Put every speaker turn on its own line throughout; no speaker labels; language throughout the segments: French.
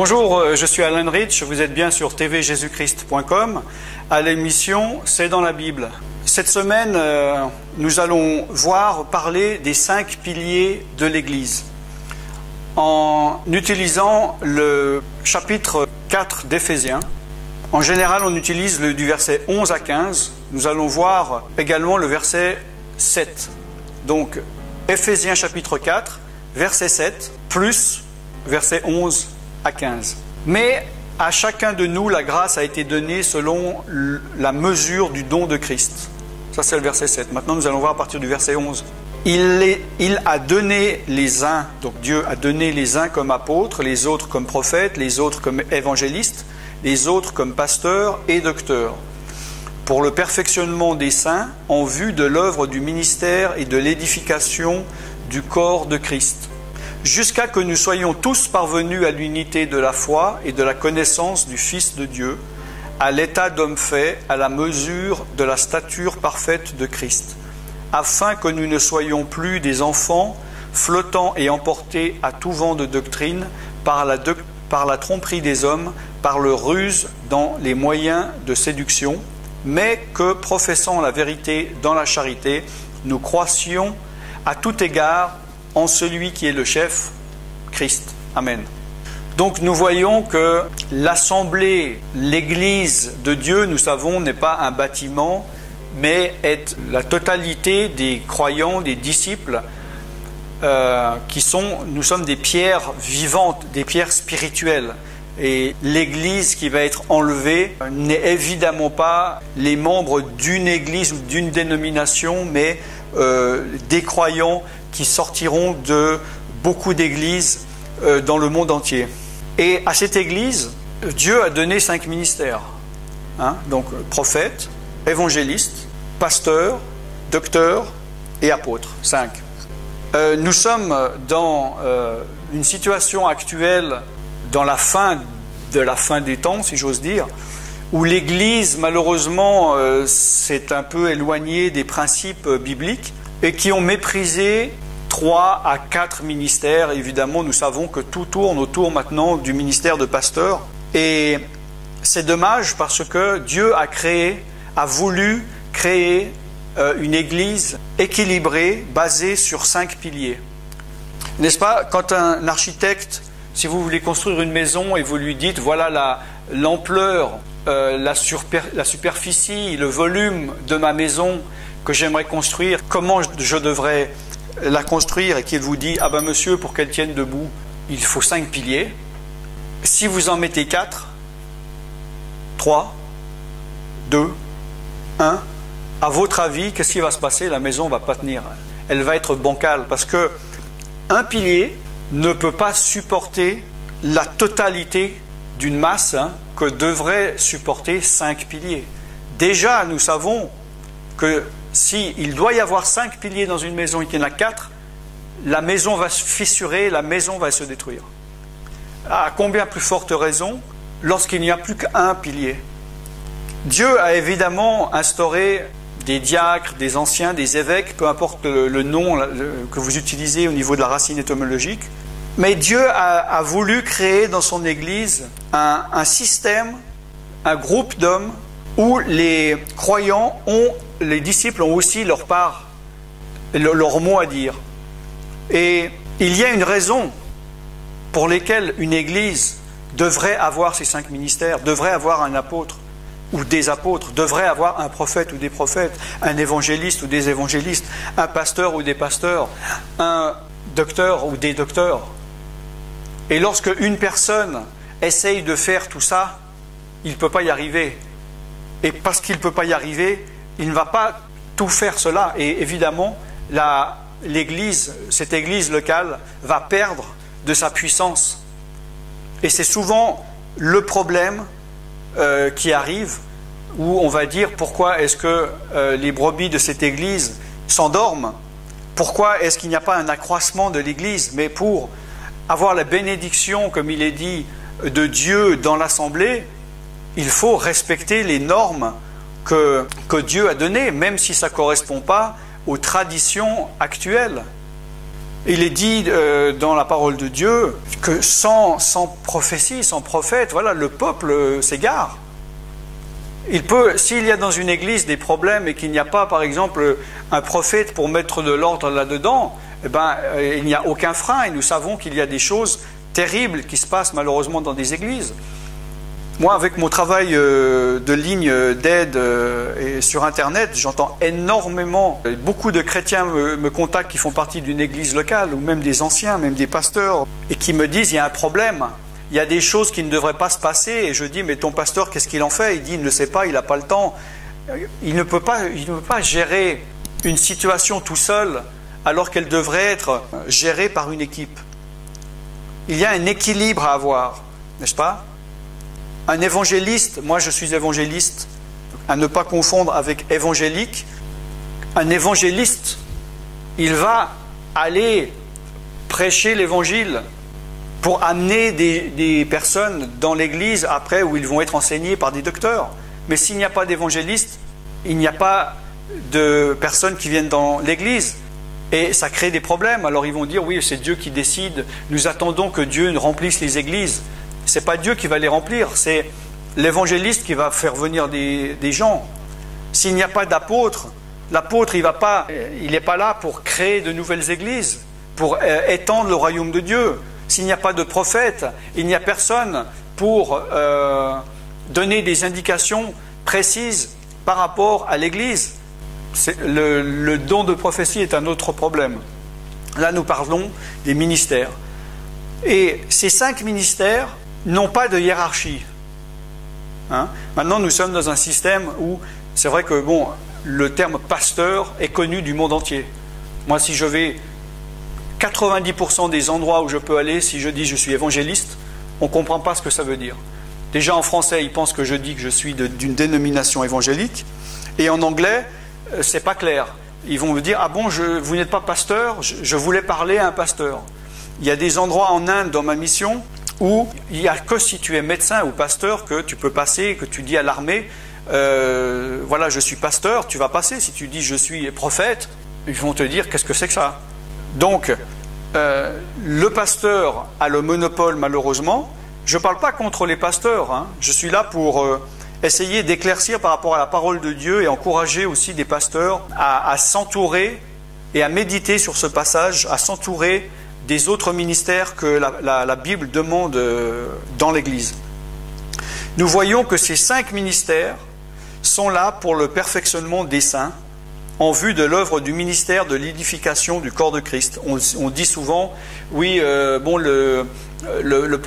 Bonjour, je suis Alan Rich, vous êtes bien sur tvjesuschrist.com à l'émission C'est dans la Bible. Cette semaine, nous allons parler des 5 piliers de l'Église en utilisant le chapitre 4 d'Éphésiens. En général, on utilise du verset 11 à 15. Nous allons voir également le verset 7. Donc, Éphésiens chapitre 4, verset 7, plus verset 11 à 15. Mais à chacun de nous, la grâce a été donnée selon la mesure du don de Christ. Ça, c'est le verset 7. Maintenant, nous allons voir à partir du verset 11. Il a donné les uns, donc Dieu a donné les uns comme apôtres, les autres comme prophètes, les autres comme évangélistes, les autres comme pasteurs et docteurs, pour le perfectionnement des saints en vue de l'œuvre du ministère et de l'édification du corps de Christ, jusqu'à que nous soyons tous parvenus à l'unité de la foi et de la connaissance du Fils de Dieu, à l'état d'homme fait, à la mesure de la stature parfaite de Christ, afin que nous ne soyons plus des enfants flottant et emportés à tout vent de doctrine par la tromperie des hommes, par leur ruse dans les moyens de séduction, mais que, professant la vérité dans la charité, nous croissions à tout égard en celui qui est le chef, Christ. Amen. Donc nous voyons que l'assemblée, l'Église de Dieu, nous savons, n'est pas un bâtiment, mais est la totalité des croyants, des disciples, nous sommes des pierres vivantes, des pierres spirituelles. Et l'Église qui va être enlevée n'est évidemment pas les membres d'une Église ou d'une dénomination, mais des croyants qui sortiront de beaucoup d'églises dans le monde entier. Et à cette Église, Dieu a donné 5 ministères. Donc prophète, évangéliste, pasteur, docteur et apôtre. 5. Nous sommes dans une situation actuelle, dans la fin des temps, si j'ose dire, où l'Église, malheureusement, s'est un peu éloignée des principes bibliques et qui ont méprisé 3 à 4 ministères. Évidemment, nous savons que tout tourne autour maintenant du ministère de pasteur. Et c'est dommage parce que Dieu a voulu créer une Église équilibrée, basée sur 5 piliers. N'est-ce pas, quand un architecte, si vous voulez construire une maison et vous lui dites, voilà l'ampleur, la superficie, le volume de ma maison que j'aimerais construire, comment je devrais la construire, et qu'il vous dit, ah ben monsieur, pour qu'elle tienne debout, il faut 5 piliers. Si vous en mettez 4, 3, 2, 1, à votre avis, qu'est-ce qui va se passer? La maison ne va pas tenir. Elle va être bancale, parce que un pilier ne peut pas supporter la totalité d'une masse que devraient supporter 5 piliers. Déjà, nous savons que s'il doit y avoir 5 piliers dans une maison et qu'il y en a 4, la maison va se fissurer, la maison va se détruire. À combien plus forte raison lorsqu'il n'y a plus qu'un pilier? Dieu a évidemment instauré des diacres, des anciens, des évêques, peu importe le nom que vous utilisez au niveau de la racine étymologique. Mais Dieu a voulu créer dans son Église un système, un groupe d'hommes où les croyants les disciples ont aussi leur part, leur mot à dire. Et il y a une raison pour laquelle une Église devrait avoir ces 5 ministères, devrait avoir un apôtre ou des apôtres, devrait avoir un prophète ou des prophètes, un évangéliste ou des évangélistes, un pasteur ou des pasteurs, un docteur ou des docteurs. Et lorsque une personne essaye de faire tout ça, il ne peut pas y arriver. Et parce qu'il ne peut pas y arriver, il ne va pas tout faire cela. Et évidemment, l'Église, cette Église locale, va perdre de sa puissance. Et c'est souvent le problème qui arrive, où on va dire pourquoi est-ce que les brebis de cette Église s'endorment? Pourquoi est-ce qu'il n'y a pas un accroissement de l'Église? Mais pour avoir la bénédiction, comme il est dit, de Dieu dans l'assemblée, il faut respecter les normes que Dieu a données, même si ça ne correspond pas aux traditions actuelles. Il est dit dans la parole de Dieu que sans prophétie, sans prophète, voilà, le peuple s'égare. S'il y a dans une église des problèmes et qu'il n'y a pas, par exemple, un prophète pour mettre de l'ordre là-dedans, eh ben, il n'y a aucun frein. Et nous savons qu'il y a des choses terribles qui se passent malheureusement dans des églises. Moi, avec mon travail de ligne d'aide et sur Internet, j'entends énormément, beaucoup de chrétiens me contactent qui font partie d'une église locale, ou même des anciens, même des pasteurs, et qui me disent, il y a un problème, il y a des choses qui ne devraient pas se passer, et je dis, mais ton pasteur, qu'est-ce qu'il en fait? Il dit, il ne sait pas, il n'a pas le temps. Il ne peut pas gérer une situation tout seul, alors qu'elle devrait être gérée par une équipe. Il y a un équilibre à avoir, n'est-ce pas? Un évangéliste, moi je suis évangéliste, à ne pas confondre avec évangélique. Un évangéliste, il va aller prêcher l'évangile pour amener des personnes dans l'église après où ils vont être enseignés par des docteurs. Mais s'il n'y a pas d'évangéliste, il n'y a pas de personnes qui viennent dans l'église. Et ça crée des problèmes. Alors ils vont dire, oui, c'est Dieu qui décide, nous attendons que Dieu remplisse les églises. Ce n'est pas Dieu qui va les remplir, c'est l'évangéliste qui va faire venir des gens. S'il n'y a pas d'apôtre, l'apôtre il n'est pas là pour créer de nouvelles églises, pour étendre le royaume de Dieu. S'il n'y a pas de prophète, il n'y a personne pour donner des indications précises par rapport à l'église. Le don de prophétie est un autre problème. Là, nous parlons des ministères. Et ces 5 ministères n'ont pas de hiérarchie. Maintenant, nous sommes dans un système où c'est vrai que le terme pasteur est connu du monde entier. Moi, si je vais 90% des endroits où je peux aller, si je dis je suis évangéliste, on ne comprend pas ce que ça veut dire. Déjà en français, ils pensent que je dis que je suis d'une dénomination évangélique, et en anglais, c'est pas clair. Ils vont me dire, ah bon, vous n'êtes pas pasteur, je voulais parler à un pasteur. Il y a des endroits en Inde dans ma mission où il n'y a que si tu es médecin ou pasteur que tu peux passer, que tu dis à l'armée, voilà, je suis pasteur, tu vas passer. Si tu dis je suis prophète, ils vont te dire qu'est-ce que c'est que ça. Donc, le pasteur a le monopole malheureusement. Je ne parle pas contre les pasteurs, je suis là pour essayer d'éclaircir par rapport à la parole de Dieu et encourager aussi des pasteurs à s'entourer et à méditer sur ce passage, à s'entourer des autres ministères que la Bible demande dans l'Église. Nous voyons que ces 5 ministères sont là pour le perfectionnement des saints en vue de l'œuvre du ministère de l'édification du corps de Christ. On dit souvent, oui,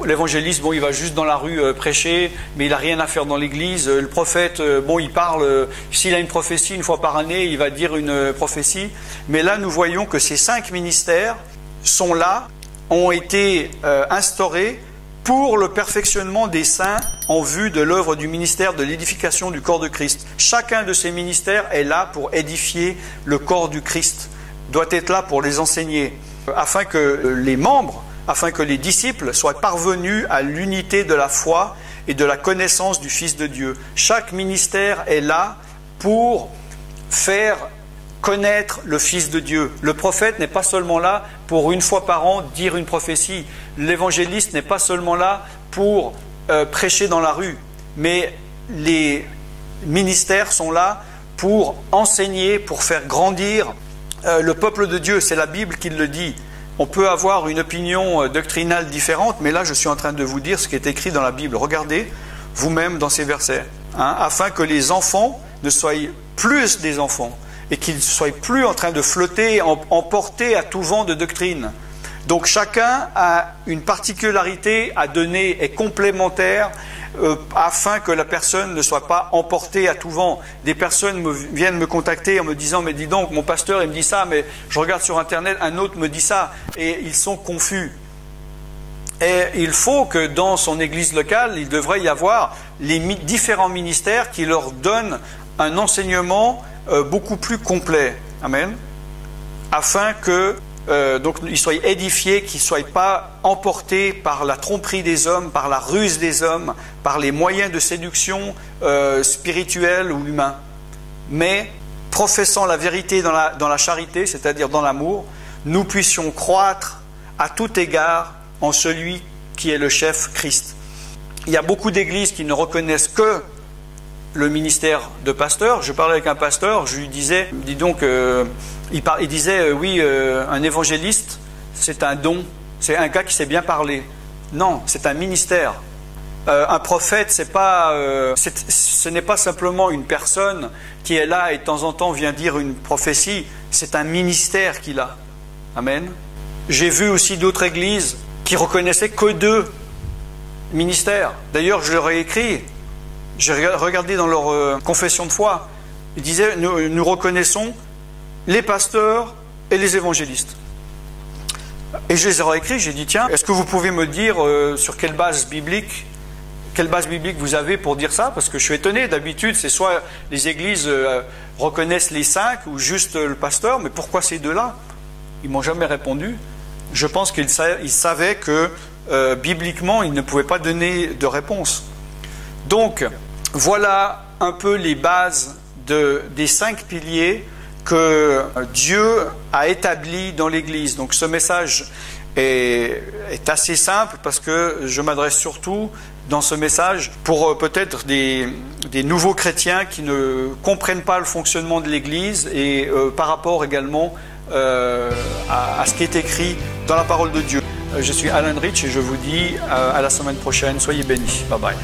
l'évangéliste, il va juste dans la rue prêcher, mais il n'a rien à faire dans l'église. Le prophète, il parle, s'il a une prophétie une fois par année, il va dire une prophétie. Mais là, nous voyons que ces 5 ministères sont là, ont été instaurés pour le perfectionnement des saints en vue de l'œuvre du ministère de l'édification du corps de Christ. Chacun de ces ministères est là pour édifier le corps du Christ, doit être là pour les enseigner, afin que les membres, afin que les disciples soient parvenus à l'unité de la foi et de la connaissance du Fils de Dieu. Chaque ministère est là pour faire connaître le Fils de Dieu. Le prophète n'est pas seulement là pour une fois par an dire une prophétie. L'évangéliste n'est pas seulement là pour prêcher dans la rue. Mais les ministères sont là pour enseigner, pour faire grandir le peuple de Dieu. C'est la Bible qui le dit. On peut avoir une opinion doctrinale différente, mais là je suis en train de vous dire ce qui est écrit dans la Bible. Regardez vous-même dans ces versets. Afin que les enfants ne soient plus des enfants, et qu'ils ne soient plus en train de flotter, emportés à tout vent de doctrine. Donc chacun a une particularité à donner et complémentaire afin que la personne ne soit pas emportée à tout vent. Des personnes viennent me contacter en me disant « Mais dis donc, mon pasteur il me dit ça, mais je regarde sur Internet, un autre me dit ça. » Et ils sont confus. Et il faut que dans son église locale, il devrait y avoir les différents ministères qui leur donnent un enseignement beaucoup plus complet, amen, afin que donc ils soient édifiés, qu'ils ne soient pas emportés par la tromperie des hommes, par la ruse des hommes, par les moyens de séduction spirituels ou humains, mais professant la vérité dans la charité, c'est-à-dire dans l'amour, nous puissions croître à tout égard en celui qui est le chef, Christ. Il y a beaucoup d'églises qui ne reconnaissent que le ministère de pasteur. Je parlais avec un pasteur, je lui disais, dis donc, il disait, oui, un évangéliste, c'est un don, c'est un gars qui sait bien parler. Non, c'est un ministère. Un prophète, ce n'est pas simplement une personne qui est là et de temps en temps vient dire une prophétie, c'est un ministère qu'il a. Amen. J'ai vu aussi d'autres églises qui reconnaissaient que 2 ministères. D'ailleurs, je leur ai écrit, j'ai regardé dans leur confession de foi, ils disaient, nous reconnaissons les pasteurs et les évangélistes. Et je les ai écrits, j'ai dit, tiens, est-ce que vous pouvez me dire sur quelle base biblique vous avez pour dire ça? Parce que je suis étonné, d'habitude, c'est soit les églises reconnaissent les 5 ou juste le pasteur, mais pourquoi ces 2-là? Ils ne m'ont jamais répondu. Je pense qu'ils savaient que bibliquement, ils ne pouvaient pas donner de réponse. Donc, voilà un peu les bases des 5 piliers que Dieu a établis dans l'Église. Donc ce message est assez simple parce que je m'adresse surtout dans ce message pour peut-être des nouveaux chrétiens qui ne comprennent pas le fonctionnement de l'Église et par rapport également à ce qui est écrit dans la parole de Dieu. Je suis Alan Rich et je vous dis à la semaine prochaine. Soyez bénis. Bye bye.